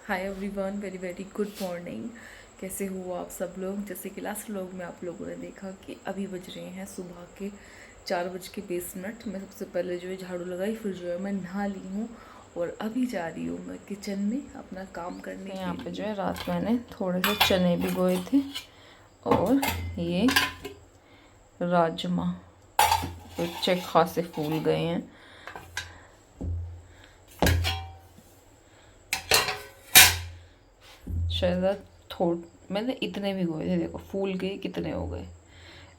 Hi everyone, very very good morning. कैसे हो आप सब लोग। जैसे कि लास्ट व्लॉग में आप लोगों ने देखा कि अभी बज रहे हैं सुबह के 4:20। मैं सबसे पहले जो है झाड़ू लगाई, फिर जो है मैं नहा ली हूँ और अभी जा रही हूँ मैं किचन में अपना काम करने के लिए। यहाँ पे जो है रात मैंने थोड़े से चने भिगोए थे और ये राजमा तो अच्छे खासे फूल गए हैं। शायद थोड़ मैंने इतने भिगोए थे, देखो फूल गए कितने हो गए।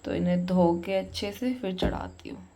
तो इन्हें धो के अच्छे से फिर चढ़ाती हूँ।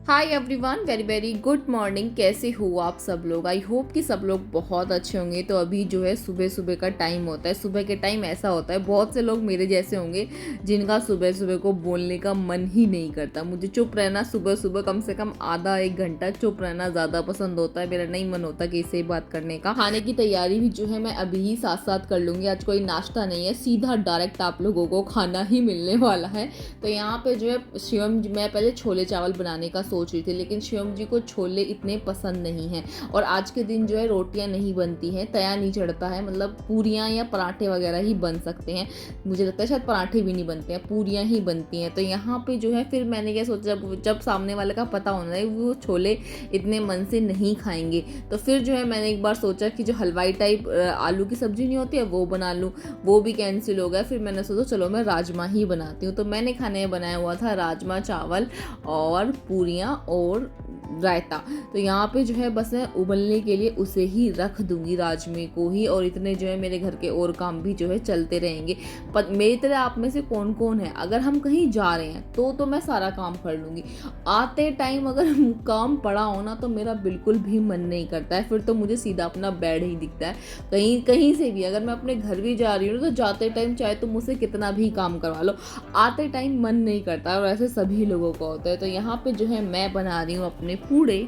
Hi everyone, very very good morning. कैसे हो आप सब लोग। आई होप कि सब लोग बहुत अच्छे होंगे। तो अभी जो है सुबह सुबह का टाइम होता है। सुबह के टाइम ऐसा होता है, बहुत से लोग मेरे जैसे होंगे जिनका सुबह सुबह को बोलने का मन ही नहीं करता। मुझे चुप रहना सुबह सुबह कम से कम आधा एक घंटा चुप रहना ज़्यादा पसंद होता है। मेरा नहीं मन होता कि इससे बात करने का। खाने की तैयारी भी जो है मैं अभी ही साथ साथ कर लूँगी। आज कोई नाश्ता नहीं है, सीधा डायरेक्ट आप लोगों को खाना ही मिलने वाला है। तो यहाँ पे जो है शिवम, मैं पहले छोले चावल बनाने का सोच रही थी, लेकिन शिवम जी को छोले इतने पसंद नहीं हैं और आज के दिन जो है रोटियां नहीं बनती हैं, तया नहीं चढ़ता है। मतलब पूरियां या पराठे वगैरह ही बन सकते हैं। मुझे लगता है शायद पराठे भी नहीं बनते हैं, पूरियां ही बनती हैं। तो यहाँ पे जो है फिर मैंने क्या सोचा, जब सामने वाले का पता होना है वो छोले इतने मन से नहीं खाएंगे, तो फिर जो है मैंने एक बार सोचा कि जो हलवाई टाइप आलू की सब्जी नहीं होती है वो बना लूँ। वो भी कैंसिल हो गया। फिर मैंने सोचा चलो मैं राजमा ही बनाती हूँ। तो मैंने खाने में बनाया हुआ था राजमा चावल और पूरियाँ और रायता। तो यहाँ पे जो है बस मैं उबलने के लिए उसे ही रख दूंगी, राजमे को ही। और इतने जो है मेरे घर के और काम भी जो है चलते रहेंगे। मेरी तरह आप में से कौन कौन है, अगर हम कहीं जा रहे हैं तो मैं सारा काम कर लूँगी। आते टाइम अगर काम पड़ा हो ना तो मेरा बिल्कुल भी मन नहीं करता है। फिर तो मुझे सीधा अपना बेड ही दिखता है। कहीं कहीं से भी अगर मैं अपने घर भी जा रही हूँ तो जाते टाइम चाहे तुम मुझसे कितना भी काम करवा लो, आते टाइम मन नहीं करता। और ऐसे सभी लोगों को होता है। तो यहाँ पे जो है मैं बना रही हूँ अपने पूड़े।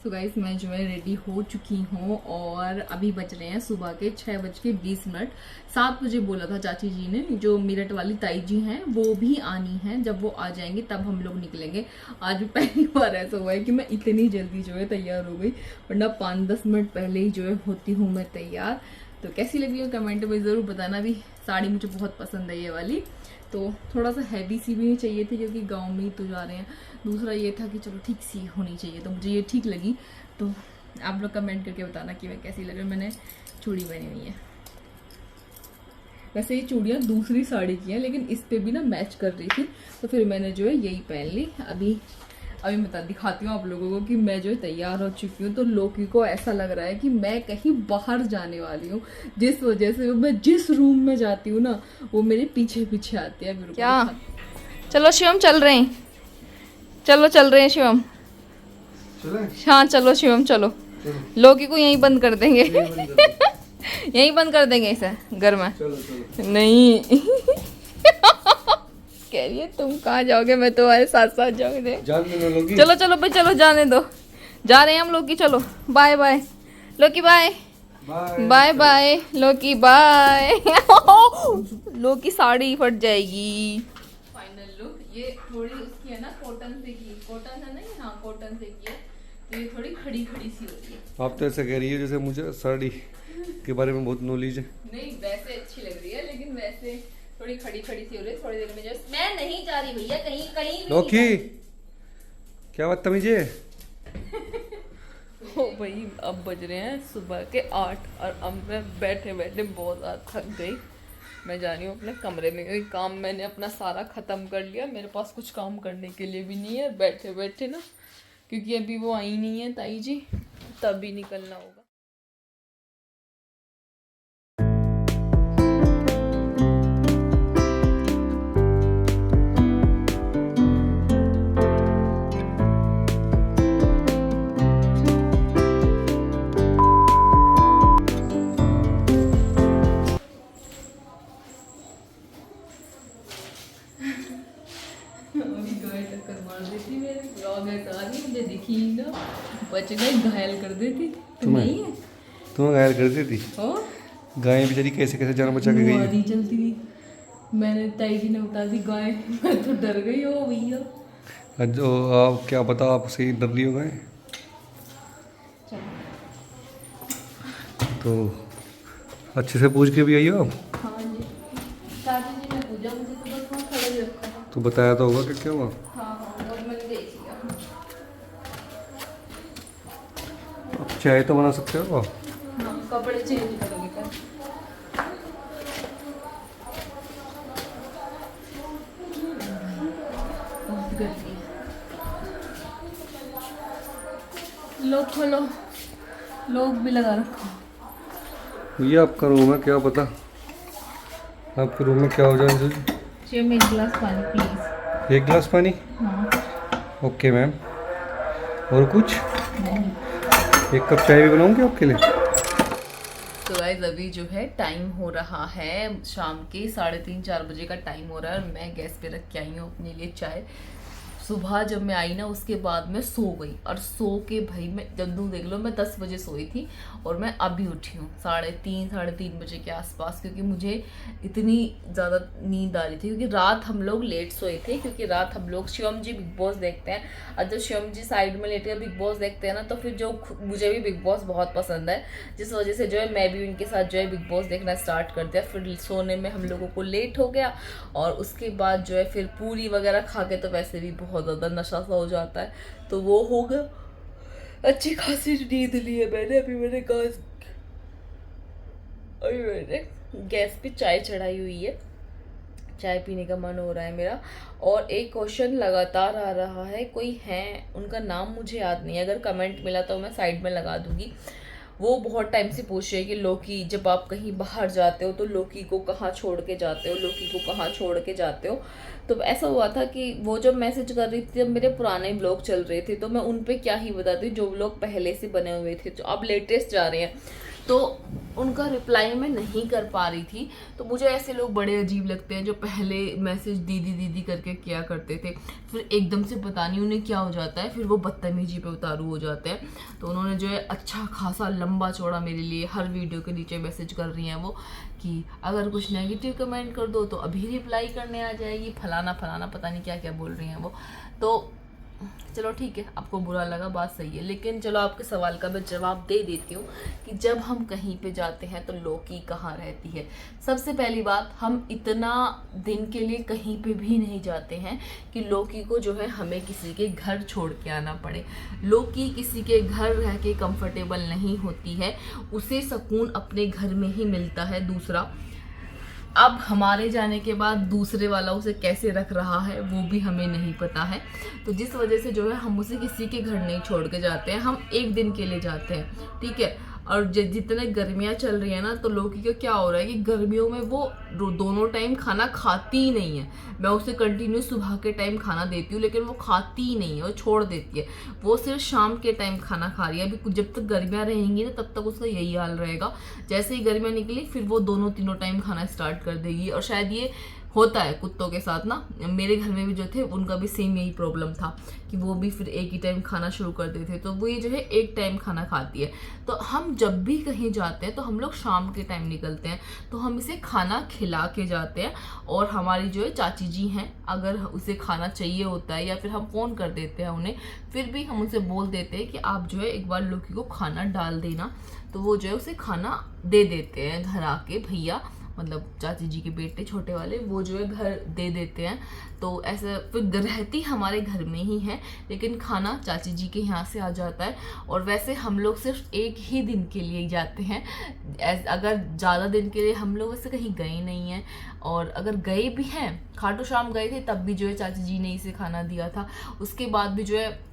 गाइस मैं जो है रेडी हो चुकी हूँ और अभी बज रहे हैं सुबह के 6:20। 7 बजे बोला था चाची जी ने। जो मेरठ वाली ताई जी हैं वो भी आनी है, जब वो आ जाएंगे तब हम लोग निकलेंगे। आज भी पहली बार ऐसा हुआ है कि मैं इतनी जल्दी जो है तैयार हो गई, वरना 5-10 मिनट पहले ही जो है होती हूँ मैं तैयार। तो कैसी लगी हो कमेंट में ज़रूर बताना। भी साड़ी मुझे बहुत पसंद है ये वाली। तो थोड़ा सा हैवी सी भी नहीं चाहिए थी क्योंकि गांव में ही तो जा रहे हैं। दूसरा ये था कि चलो ठीक सी होनी चाहिए, तो मुझे ये ठीक लगी। तो आप लोग कमेंट करके बताना कि मैं कैसी लग रही। मैंने चूड़ी पहनी हुई है। वैसे ये चूड़ियाँ दूसरी साड़ी की हैं, लेकिन इस पे भी ना मैच कर रही थी, तो फिर मैंने जो है यही पहन ली। अभी मैं दिखाती हूँ आप लोगों को कि मैं जो है तैयार हो चुकी हूँ। तो लोकी को ऐसा लग रहा है कि मैं कहीं बाहर जाने वाली हूँ, जिस वजह से मैं जिस रूम में जाती हूँ ना वो मेरे पीछे पीछे आती है। क्या चलो शिवम चल रहे हैं, चलो चल रहे हैं शिवम। हाँ चलो शिवम चलो। लोकी को यहीं बंद कर देंगे। यहीं बंद कर देंगे इसे घर में। नहीं कह रही है तुम कहाँ जाओगे, मैं तुम्हारे साथ साथ जाओगे। चलो चलो भाई चलो, जाने दो। जा रहे हैं हम लोकी। चलो बाय बाय लोकी, बाय बाय बाय लोकी, बाय। लोकी साड़ी फट जाएगी। फाइनल लुक ये थोड़ी उसकी है ना, कॉटन से की। कॉटन है ना ये, हाँ कॉटन से की है। तो ये थोड़ी खड़ी खड़ी सी होती है। आप तो ऐसा कह रही है जैसे मुझे साड़ी के बारे में बहुत नॉलेज है। नहीं वैसे अच्छी लग रही है, लेकिन वैसे थोड़ी खड़ी खड़ी सी हो रही है। थोड़ी देर में जो मैं नहीं जा रही भैया कहीं कहीं भी। लोकी क्या बात तमीजे। ओ भाई अब बज रहे हैं सुबह के 8 और अब मैं बैठे बैठे बहुत ज़्यादा थक गई। मैं जा रही हूँ अपने कमरे में क्योंकि काम मैंने अपना सारा ख़त्म कर लिया। मेरे पास कुछ काम करने के लिए भी नहीं है बैठे बैठे ना, क्योंकि अभी वो आई नहीं है ताई जी, तभी निकलना होगा। मैं घायल कर देती। तुम नहीं है तुम्हें घायल कर दी थी। और गाय बेचारी कैसे कैसे जान बचा के गई है। आधी चलती थी, मैंने ताई जी ने बता दी गाय, मैं तो डर गई हो भैया। जो आप क्या पता आप सही डर रही हो गाय। तो अच्छे से पूछ के भी आई हो आप। हाँ जी, चाची जी ने पूछा मुझे, तो बस वहाँ खड़े ही रखा था। तो बताया तो होगा कि क्या हुआ। हाँ और मैंने देख लिया। अब चाय तो बना सकते हो आप। हाँ, कपड़े चेंज करोगे क्या? बहुत गर्मी है। लोग खोलो, लोग भी लगा रखो। ये आपका रूम है, क्या पता आपके रूम में क्या हो जाए। चाहिए में 1 गिलास पानी प्लीज। 1 गिलास पानी। हाँ ओके मैम। और कुछ? नहीं। 1 कप चाय भी बनाऊंगी आपके लिए। तो गाइस अभी जो है टाइम हो रहा है शाम के 3:30-4 बजे का टाइम हो रहा है, और मैं गैस पे रख के आई हूँ अपने लिए चाय। सुबह जब मैं आई ना उसके बाद मैं सो गई, और सो के भाई मैं जब देख लो मैं 10 बजे सोई थी और मैं अभी उठी हूँ 3:30 बजे के आसपास, क्योंकि मुझे इतनी ज़्यादा नींद आ रही थी। क्योंकि रात हम लोग लेट सोए थे, क्योंकि रात हम लोग शिवम जी बिग बॉस देखते हैं, और जब शिवम जी साइड में लेट कर बिग बॉस देखते हैं ना, तो फिर जो मुझे भी बिग बॉस बहुत पसंद है, जिस वजह से जो है मैं भी उनके साथ जो है बिग बॉस देखना स्टार्ट कर दिया। फिर सोने में हम लोगों को लेट हो गया, और उसके बाद जो है फिर पूरी वगैरह खा के, तो वैसे भी बहुत ज़्यादा नशा सा हो जाता है, तो वो हो गया। अच्छी खासी नींद ली है मैंने। अभी मैंने गैस पे चाय चढ़ाई हुई है, चाय पीने का मन हो रहा है मेरा। और एक क्वेश्चन लगातार आ रहा है, कोई है उनका नाम मुझे याद नहीं है, अगर कमेंट मिला तो मैं साइड में लगा दूंगी। वो बहुत टाइम से पूछ रहे हैं कि लोकी जब आप कहीं बाहर जाते हो तो लोकी को कहाँ छोड़ के जाते हो, लोकी को कहाँ छोड़ के जाते हो। तो ऐसा हुआ था कि वो जब मैसेज कर रही थी, जब मेरे पुराने ब्लॉग चल रहे थे, तो मैं उन पे क्या ही बताती, जो ब्लॉग पहले से बने हुए थे, जो अब लेटेस्ट जा रहे हैं, तो उनका रिप्लाई मैं नहीं कर पा रही थी। तो मुझे ऐसे लोग बड़े अजीब लगते हैं जो पहले मैसेज दीदी दीदी करके किया करते थे, फिर एकदम से पता नहीं उन्हें क्या हो जाता है, फिर वो बदतमीजी पे उतारू हो जाते हैं। तो उन्होंने जो है अच्छा खासा लंबा चौड़ा मेरे लिए हर वीडियो के नीचे मैसेज कर रही हैं वो, कि अगर कुछ नेगेटिव कमेंट कर दो तो अभी रिप्लाई करने आ जाएगी, फलाना फलाना पता नहीं क्या क्या बोल रही हैं वो। तो चलो ठीक है, आपको बुरा लगा, बात सही है, लेकिन चलो आपके सवाल का मैं जवाब दे देती हूँ कि जब हम कहीं पे जाते हैं तो लोकी कहाँ रहती है। सबसे पहली बात, हम इतना दिन के लिए कहीं पे भी नहीं जाते हैं कि लोकी को जो है हमें किसी के घर छोड़ के आना पड़े। लोकी किसी के घर रह के कंफर्टेबल नहीं होती है, उसे सुकून अपने घर में ही मिलता है। दूसरा, अब हमारे जाने के बाद दूसरे वाला उसे कैसे रख रहा है वो भी हमें नहीं पता है। तो जिस वजह से जो है हम उसे किसी के घर नहीं छोड़ के जाते हैं, हम 1 दिन के लिए जाते हैं, ठीक है। और जितने गर्मियाँ चल रही है ना, तो लोकी का क्या हो रहा है कि गर्मियों में वो दोनों टाइम खाना खाती ही नहीं है। मैं उसे कंटिन्यू सुबह के टाइम खाना देती हूँ, लेकिन वो खाती ही नहीं है, वो छोड़ देती है। वो सिर्फ शाम के टाइम खाना खा रही है। अभी जब तक गर्मियाँ रहेंगी ना, तब तक उसका यही हाल रहेगा। जैसे ही गर्मियाँ निकली, फिर वो दोनों तीनों टाइम खाना स्टार्ट कर देगी। और शायद ये होता है कुत्तों के साथ ना, मेरे घर में भी जो थे उनका भी सेम यही प्रॉब्लम था कि वो भी फिर एक ही टाइम खाना शुरू कर देते थे। तो वो ये जो है 1 टाइम खाना खाती है। तो हम जब भी कहीं जाते हैं तो हम लोग शाम के टाइम निकलते हैं, तो हम इसे खाना खिला के जाते हैं। और हमारी जो है चाची जी हैं, अगर उसे खाना चाहिए होता है या फिर हम फ़ोन कर देते हैं उन्हें, फिर भी हम उनसे बोल देते हैं कि आप जो है एक बार लोकी को खाना डाल देना, तो वो जो है उसे खाना दे देते हैं घर आके। भैया मतलब चाची जी के बेटे छोटे वाले, वो जो है घर दे देते हैं। तो ऐसा फिर रहती हमारे घर में ही है, लेकिन खाना चाची जी के यहाँ से आ जाता है। और वैसे हम लोग सिर्फ 1 ही दिन के लिए जाते हैं, अगर ज़्यादा दिन के लिए हम लोग वैसे कहीं गए नहीं हैं। और अगर गए भी हैं, खाटू श्याम गए थे, तब भी जो है चाची जी ने इसे खाना दिया था। उसके बाद भी जो है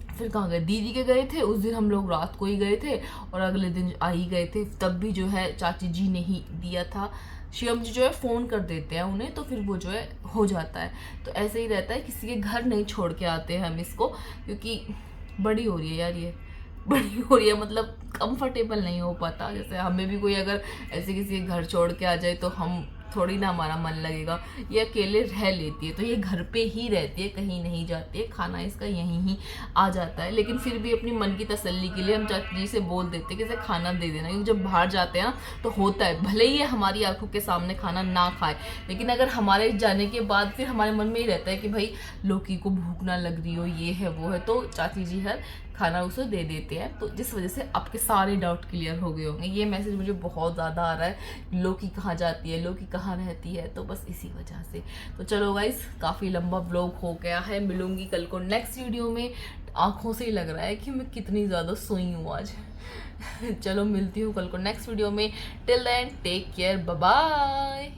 फिर कहाँ गए, दीदी के गए थे, उस दिन हम लोग रात को ही गए थे, और अगले दिन आ ही गए थे, तब भी जो है चाची जी ने ही दिया था। शिवम जी जो है फ़ोन कर देते हैं उन्हें, तो फिर वो जो है हो जाता है। तो ऐसे ही रहता है, किसी के घर नहीं छोड़ के आते हैं हम इसको, क्योंकि बड़ी हो रही है यार, ये बड़ी हो रही है, मतलब कंफर्टेबल नहीं हो पाता। जैसे हमें भी कोई अगर ऐसे किसी के घर छोड़ के आ जाए तो हम थोड़ी ना हमारा मन लगेगा। ये अकेले रह लेती है, तो ये घर पे ही रहती है, कहीं नहीं जाती है, खाना इसका यहीं ही आ जाता है। लेकिन फिर भी अपनी मन की तसल्ली के लिए हम चाची जी से बोल देते हैं कि इसे खाना दे देना, क्योंकि जब बाहर जाते हैं ना तो होता है, भले ही ये हमारी आंखों के सामने खाना ना खाए, लेकिन अगर हमारे जाने के बाद फिर हमारे मन में ही रहता है कि भाई लोकी को भूख ना लग रही हो, ये है वो है, तो चाची जी हर खाना उसे दे देते हैं। तो जिस वजह से आपके सारे डाउट क्लियर हो गए होंगे। ये मैसेज मुझे बहुत ज़्यादा आ रहा है, लोकी कहाँ जाती है, लोकी कहाँ रहती है, तो बस इसी वजह से। तो चलो गाइस, काफ़ी लंबा व्लॉग हो गया है, मिलूंगी कल को नेक्स्ट वीडियो में। आँखों से ही लग रहा है कि मैं कितनी ज़्यादा सोई हूँ आज। चलो मिलती हूँ कल को नेक्स्ट वीडियो में। Till then take care, bye bye.